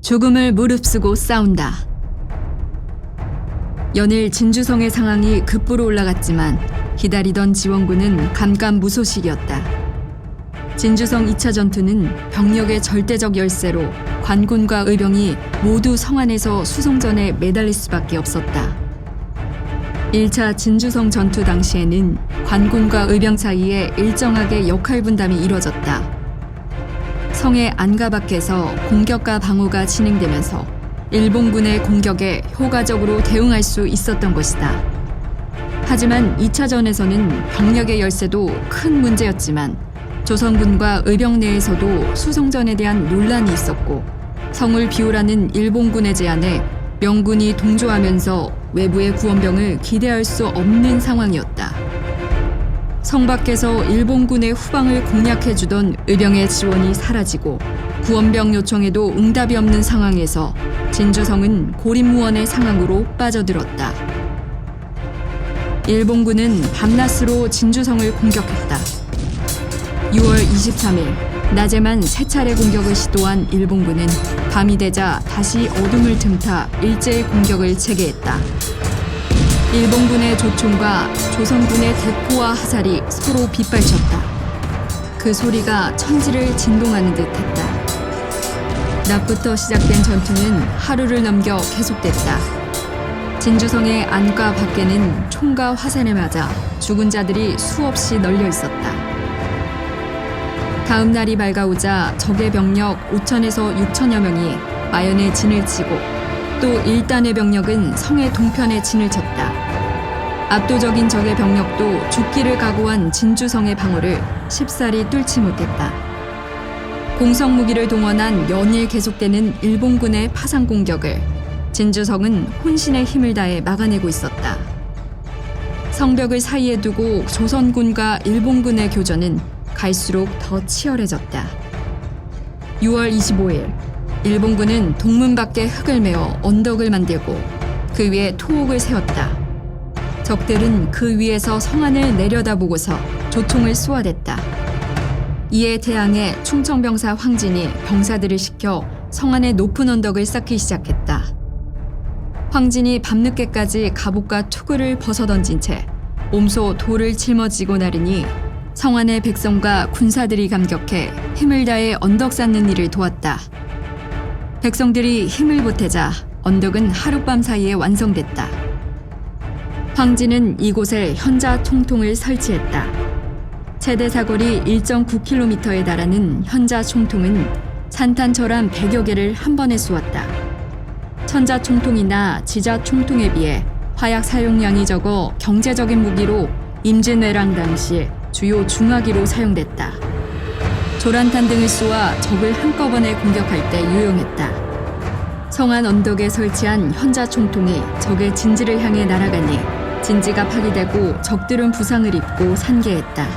죽음을 무릅쓰고 싸운다. 연일 진주성의 상황이 급부로 올라갔지만 기다리던 지원군은 감감무소식이었다. 진주성 2차 전투는 병력의 절대적 열세로 관군과 의병이 모두 성 안에서 수송전에 매달릴 수밖에 없었다. 1차 진주성 전투 당시에는 관군과 의병 사이에 일정하게 역할 분담이 이뤄졌다. 성의 안과 밖에서 공격과 방어가 진행되면서 일본군의 공격에 효과적으로 대응할 수 있었던 것이다. 하지만 2차전에서는 병력의 열세도 큰 문제였지만 조선군과 의병 내에서도 수송전에 대한 논란이 있었고 성을 비우라는 일본군의 제안에 명군이 동조하면서 외부의 구원병을 기대할 수 없는 상황이었다. 성 밖에서 일본군의 후방을 공략해주던 의병의 지원이 사라지고 구원병 요청에도 응답이 없는 상황에서 진주성은 고립무원의 상황으로 빠져들었다. 일본군은 밤낮으로 진주성을 공격했다. 6월 23일 낮에만 3차례 공격을 시도한 일본군은 밤이 되자 다시 어둠을 틈타 일제히 공격을 재개했다. 일본군의 조총과 조선군의 대포와 화살이 서로 빗발쳤다. 그 소리가 천지를 진동하는 듯했다. 낮부터 시작된 전투는 하루를 넘겨 계속됐다. 진주성의 안과 밖에는 총과 화살에 맞아 죽은 자들이 수없이 널려 있었다. 다음 날이 밝아오자 적의 병력 5천에서 6천여 명이 마연에 진을 치고 또 1단의 병력은 성의 동편에 진을 쳤다. 압도적인 적의 병력도 죽기를 각오한 진주성의 방어를 쉽사리 뚫지 못했다. 공성무기를 동원한 연일 계속되는 일본군의 파상 공격을 진주성은 혼신의 힘을 다해 막아내고 있었다. 성벽을 사이에 두고 조선군과 일본군의 교전은 갈수록 더 치열해졌다. 6월 25일 일본군은 동문 밖에 흙을 메어 언덕을 만들고 그 위에 토옥을 세웠다. 적들은 그 위에서 성안을 내려다보고서 조총을 쏘아댔다. 이에 대항해 충청병사 황진이 병사들을 시켜 성안의 높은 언덕을 쌓기 시작했다. 황진이 밤늦게까지 갑옷과 투구를 벗어던진 채 몸소 돌을 짊어지고 나르니 성안의 백성과 군사들이 감격해 힘을 다해 언덕 쌓는 일을 도왔다. 백성들이 힘을 보태자 언덕은 하룻밤 사이에 완성됐다. 황진은 이곳에 현자 총통을 설치했다. 최대 사거리 1.9km에 달하는 현자 총통은 산탄철함 100여 개를 한 번에 쏘았다. 천자 총통이나 지자 총통에 비해 화약 사용량이 적어 경제적인 무기로 임진왜란 당시 주요 중화기로 사용됐다. 조란탄 등을 쏘아 적을 한꺼번에 공격할 때 유용했다. 성안 언덕에 설치한 현자 총통이 적의 진지를 향해 날아가니 진지가 파괴되고 적들은 부상을 입고 산계했다.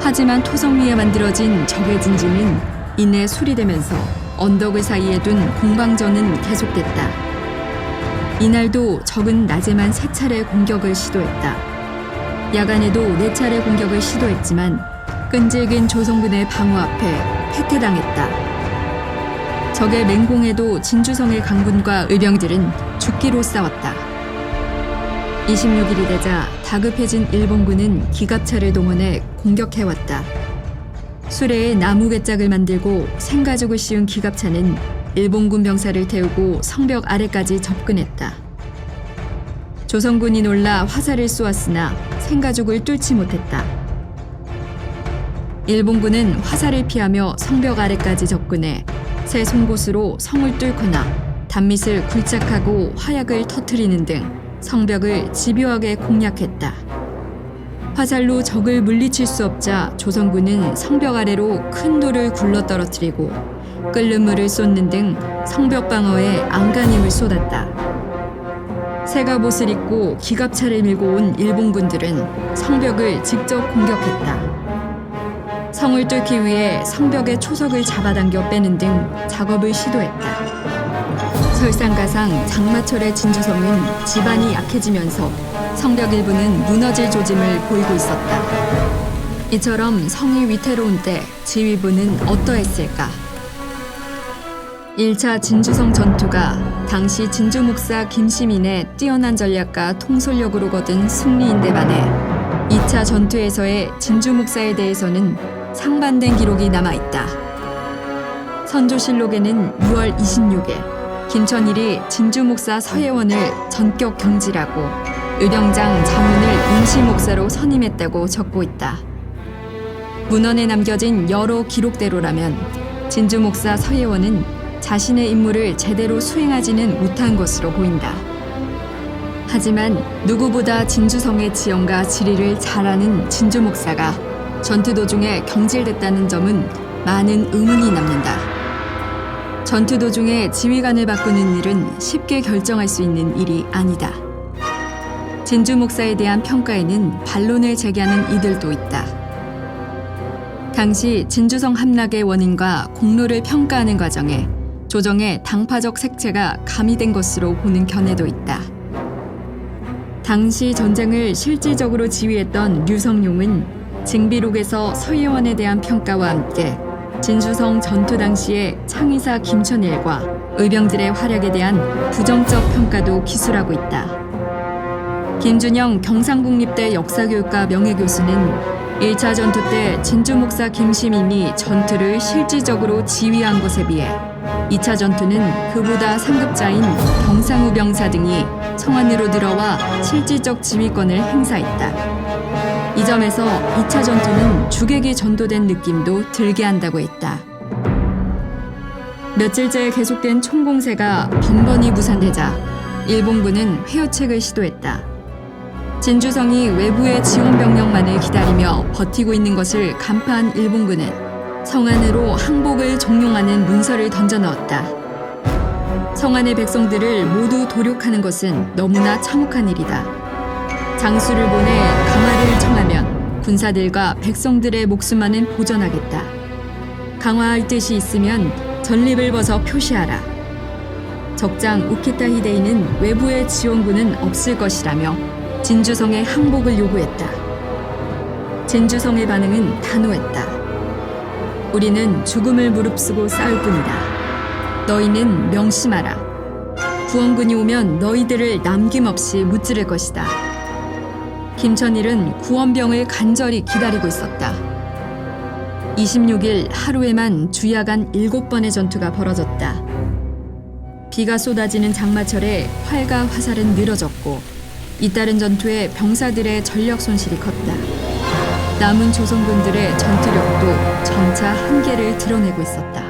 하지만 토성 위에 만들어진 적의 진지는 이내 수리되면서 언덕을 사이에 둔 공방전은 계속됐다. 이날도 적은 낮에만 3차례 공격을 시도했다. 야간에도 4차례 공격을 시도했지만 끈질긴 조선군의 방어 앞에 패퇴당했다. 적의 맹공에도 진주성의 강군과 의병들은 죽기로 싸웠다. 26일이 되자 다급해진 일본군은 기갑차를 동원해 공격해왔다. 수레에 나무 괴짝을 만들고 생가죽을 씌운 기갑차는 일본군 병사를 태우고 성벽 아래까지 접근했다. 조선군이 놀라 화살을 쏘았으나 생가죽을 뚫지 못했다. 일본군은 화살을 피하며 성벽 아래까지 접근해 새 송곳으로 성을 뚫거나 단밑을 굴착하고 화약을 터뜨리는 등 성벽을 집요하게 공략했다. 화살로 적을 물리칠 수 없자 조선군은 성벽 아래로 큰 돌을 굴러 떨어뜨리고 끓는 물을 쏟는 등 성벽 방어에 안간힘을 쏟았다. 새갑옷을 입고 기갑차를 밀고 온 일본군들은 성벽을 직접 공격했다. 성을 뚫기 위해 성벽의 초석을 잡아당겨 빼는 등 작업을 시도했다. 설상가상 장마철의 진주성은 지반이 약해지면서 성벽 일부는 무너질 조짐을 보이고 있었다. 이처럼 성이 위태로운 때 지휘부는 어떠했을까? 1차 진주성 전투가 당시 진주 목사 김시민의 뛰어난 전략과 통솔력으로 거둔 승리인데 반해 2차 전투에서의 진주 목사에 대해서는 상반된 기록이 남아있다. 선조실록에는 6월 26일 김천일이 진주 목사 서예원을 전격 경질하고 의병장 자문을 임시 목사로 선임했다고 적고 있다. 문헌에 남겨진 여러 기록대로라면 진주 목사 서예원은 자신의 임무를 제대로 수행하지는 못한 것으로 보인다. 하지만 누구보다 진주성의 지형과 지리를 잘 아는 진주 목사가 전투 도중에 경질됐다는 점은 많은 의문이 남는다. 전투 도중에 지휘관을 바꾸는 일은 쉽게 결정할 수 있는 일이 아니다. 진주 목사에 대한 평가에는 반론을 제기하는 이들도 있다. 당시 진주성 함락의 원인과 공로를 평가하는 과정에 조정의 당파적 색채가 가미된 것으로 보는 견해도 있다. 당시 전쟁을 실질적으로 지휘했던 류성룡은 징비록에서 서예원에 대한 평가와 함께 진주성 전투 당시의 창의사 김천일과 의병들의 활약에 대한 부정적 평가도 기술하고 있다. 김준영 경상국립대 역사교육과 명예교수는 1차 전투 때 진주 목사 김시민이 전투를 실질적으로 지휘한 것에 비해 2차 전투는 그보다 상급자인 경상우 병사 등이 성 안으로 들어와 실질적 지휘권을 행사했다. 이 점에서 2차 전투는 주객이 전도된 느낌도 들게 한다고 했다. 며칠째 계속된 총공세가 번번이 무산되자 일본군은 회유책을 시도했다. 진주성이 외부의 지원 병력만을 기다리며 버티고 있는 것을 간파한 일본군은 성 안으로 항복을 종용하는 문서를 던져 넣었다. 성 안의 백성들을 모두 도륙하는 것은 너무나 참혹한 일이다. 장수를 보내 강화를 청하면 군사들과 백성들의 목숨만은 보전하겠다. 강화할 뜻이 있으면 전립을 벗어 표시하라. 적장 우키타 히데이는 외부의 지원군은 없을 것이라며 진주성의 항복을 요구했다. 진주성의 반응은 단호했다. 우리는 죽음을 무릅쓰고 싸울 뿐이다. 너희는 명심하라. 구원군이 오면 너희들을 남김없이 무찌를 것이다. 김천일은 구원병을 간절히 기다리고 있었다. 26일 하루에만 주야간 7번의 전투가 벌어졌다. 비가 쏟아지는 장마철에 활과 화살은 늘어졌고 잇따른 전투에 병사들의 전력 손실이 컸다. 남은 조선군들의 전투력도 점차 한계를 드러내고 있었다.